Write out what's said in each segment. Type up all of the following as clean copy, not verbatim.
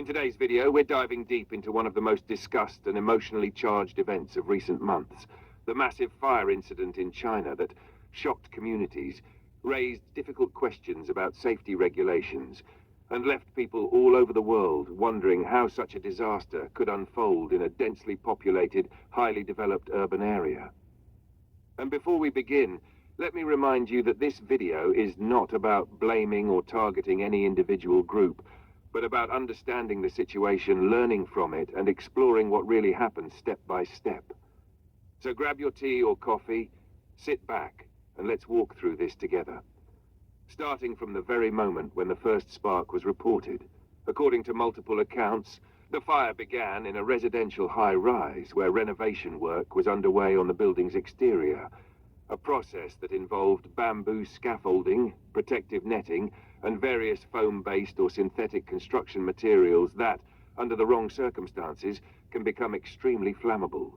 In today's video, we're diving deep into one of the most discussed and emotionally charged events of recent months. The massive fire incident in China that shocked communities, raised difficult questions about safety regulations, and left people all over the world wondering how such a disaster could unfold in a densely populated, highly developed urban area. And before we begin, let me remind you that this video is not about blaming or targeting any individual group, but about understanding the situation, learning from it, and exploring what really happened step by step. So grab your tea or coffee, sit back, and let's walk through this together. Starting from the very moment when the first spark was reported. According to multiple accounts, the fire began in a residential high-rise where renovation work was underway on the building's exterior, a process that involved bamboo scaffolding, protective netting, and various foam-based or synthetic construction materials that, under the wrong circumstances, can become extremely flammable.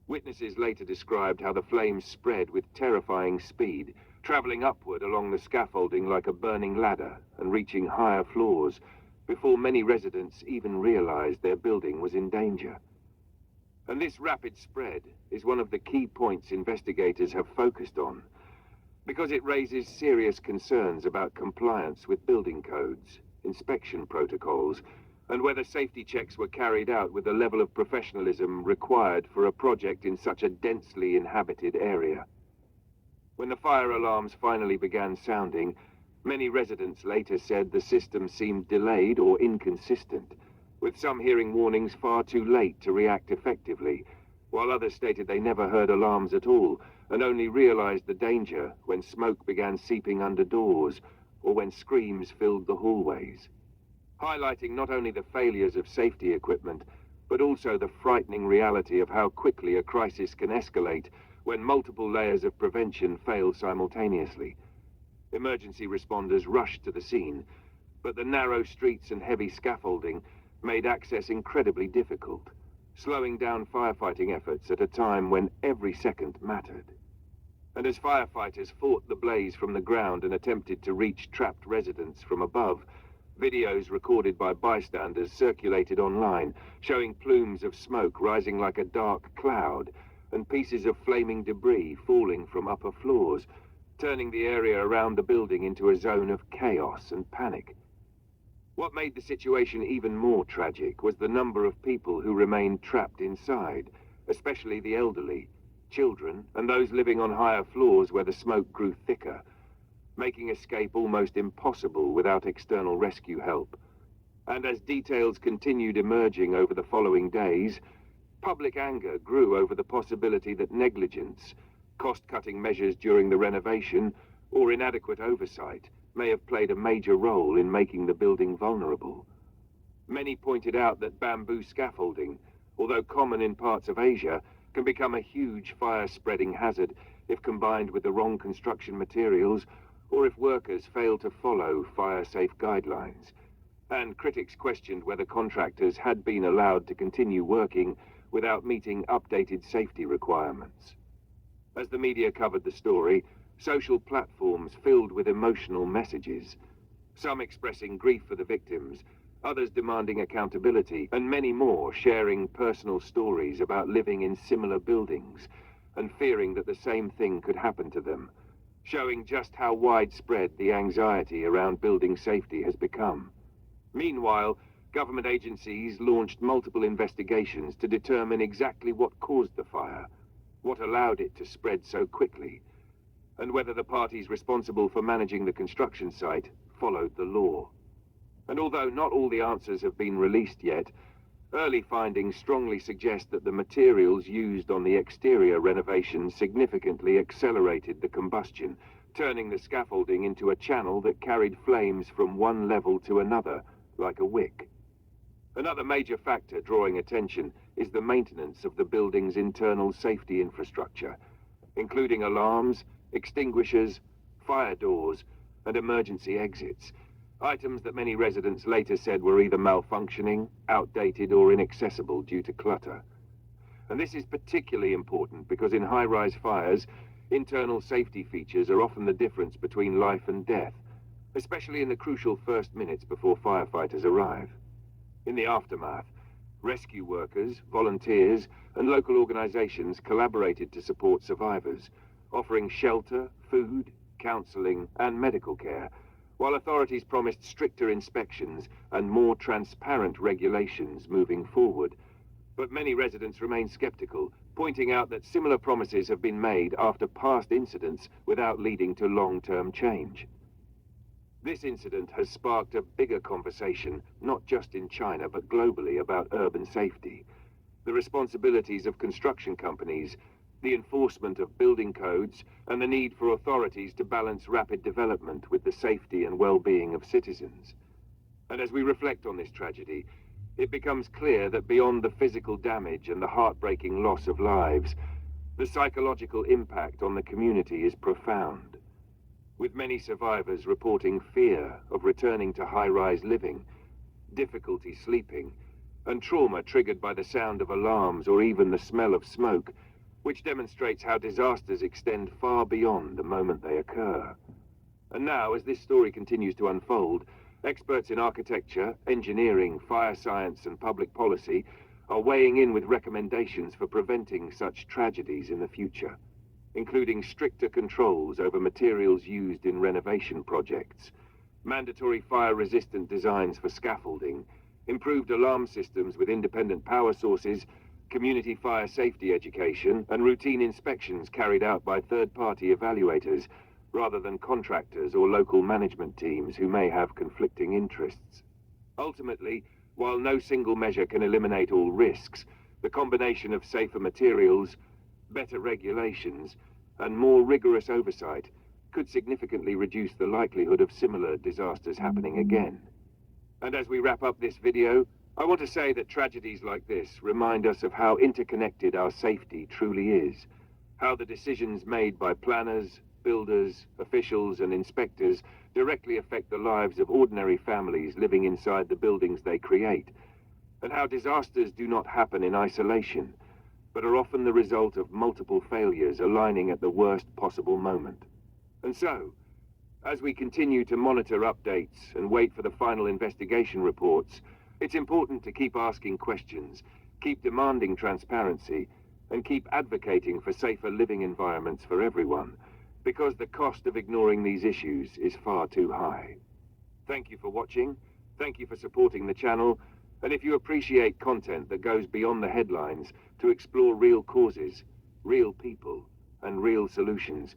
Witnesses later described how the flames spread with terrifying speed, traveling upward along the scaffolding like a burning ladder and reaching higher floors, before many residents even realized their building was in danger. And this rapid spread is one of the key points investigators have focused on, because it raises serious concerns about compliance with building codes, inspection protocols, and whether safety checks were carried out with the level of professionalism required for a project in such a densely inhabited area. When the fire alarms finally began sounding, many residents later said the system seemed delayed or inconsistent, with some hearing warnings far too late to react effectively, while others stated they never heard alarms at all and only realized the danger when smoke began seeping under doors or when screams filled the hallways, highlighting not only the failures of safety equipment, but also the frightening reality of how quickly a crisis can escalate when multiple layers of prevention fail simultaneously. Emergency responders rushed to the scene, but the narrow streets and heavy scaffolding made access incredibly difficult, slowing down firefighting efforts at a time when every second mattered. And as firefighters fought the blaze from the ground and attempted to reach trapped residents from above, videos recorded by bystanders circulated online, showing plumes of smoke rising like a dark cloud and pieces of flaming debris falling from upper floors, turning the area around the building into a zone of chaos and panic. What made the situation even more tragic was the number of people who remained trapped inside, especially the elderly, children, and those living on higher floors where the smoke grew thicker, making escape almost impossible without external rescue help. And as details continued emerging over the following days, public anger grew over the possibility that negligence, cost-cutting measures during the renovation, or inadequate oversight may have played a major role in making the building vulnerable. Many pointed out that bamboo scaffolding, although common in parts of Asia, can become a huge fire-spreading hazard if combined with the wrong construction materials or if workers fail to follow fire-safe guidelines. And critics questioned whether contractors had been allowed to continue working without meeting updated safety requirements. As the media covered the story, social platforms filled with emotional messages, some expressing grief for the victims, others demanding accountability, and many more sharing personal stories about living in similar buildings and fearing that the same thing could happen to them, showing just how widespread the anxiety around building safety has become. Meanwhile, government agencies launched multiple investigations to determine exactly what caused the fire, what allowed it to spread so quickly, and whether the parties responsible for managing the construction site followed the law. And although not all the answers have been released yet, early findings strongly suggest that the materials used on the exterior renovation significantly accelerated the combustion, turning the scaffolding into a channel that carried flames from one level to another, like a wick. Another major factor drawing attention is the maintenance of the building's internal safety infrastructure, including alarms, extinguishers, fire doors, and emergency exits, items that many residents later said were either malfunctioning, outdated, or inaccessible due to clutter. And this is particularly important because in high-rise fires, internal safety features are often the difference between life and death, especially in the crucial first minutes before firefighters arrive. In the aftermath, rescue workers, volunteers, and local organizations collaborated to support survivors, offering shelter, food, counseling, and medical care, while authorities promised stricter inspections and more transparent regulations moving forward. But many residents remain skeptical, pointing out that similar promises have been made after past incidents without leading to long-term change. This incident has sparked a bigger conversation, not just in China, but globally, about urban safety. The responsibilities of construction companies, the enforcement of building codes, and the need for authorities to balance rapid development with the safety and well-being of citizens. And as we reflect on this tragedy, it becomes clear that beyond the physical damage and the heartbreaking loss of lives, the psychological impact on the community is profound. With many survivors reporting fear of returning to high-rise living, difficulty sleeping, and trauma triggered by the sound of alarms or even the smell of smoke, which demonstrates how disasters extend far beyond the moment they occur. And now, as this story continues to unfold, experts in architecture, engineering, fire science, and public policy are weighing in with recommendations for preventing such tragedies in the future, including stricter controls over materials used in renovation projects, mandatory fire-resistant designs for scaffolding, improved alarm systems with independent power sources, community fire safety education, and routine inspections carried out by third-party evaluators, rather than contractors or local management teams who may have conflicting interests. Ultimately, while no single measure can eliminate all risks, the combination of safer materials, better regulations, and more rigorous oversight could significantly reduce the likelihood of similar disasters happening again. And as we wrap up this video, I want to say that tragedies like this remind us of how interconnected our safety truly is, how the decisions made by planners, builders, officials, and inspectors directly affect the lives of ordinary families living inside the buildings they create, and how disasters do not happen in isolation, but are often the result of multiple failures aligning at the worst possible moment. And so, as we continue to monitor updates and wait for the final investigation reports, it's important to keep asking questions, keep demanding transparency, and keep advocating for safer living environments for everyone, because the cost of ignoring these issues is far too high. Thank you for watching, thank you for supporting the channel, and if you appreciate content that goes beyond the headlines to explore real causes, real people, and real solutions,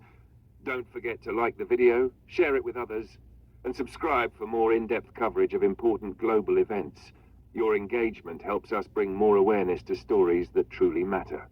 don't forget to like the video, share it with others, and subscribe for more in-depth coverage of important global events. Your engagement helps us bring more awareness to stories that truly matter.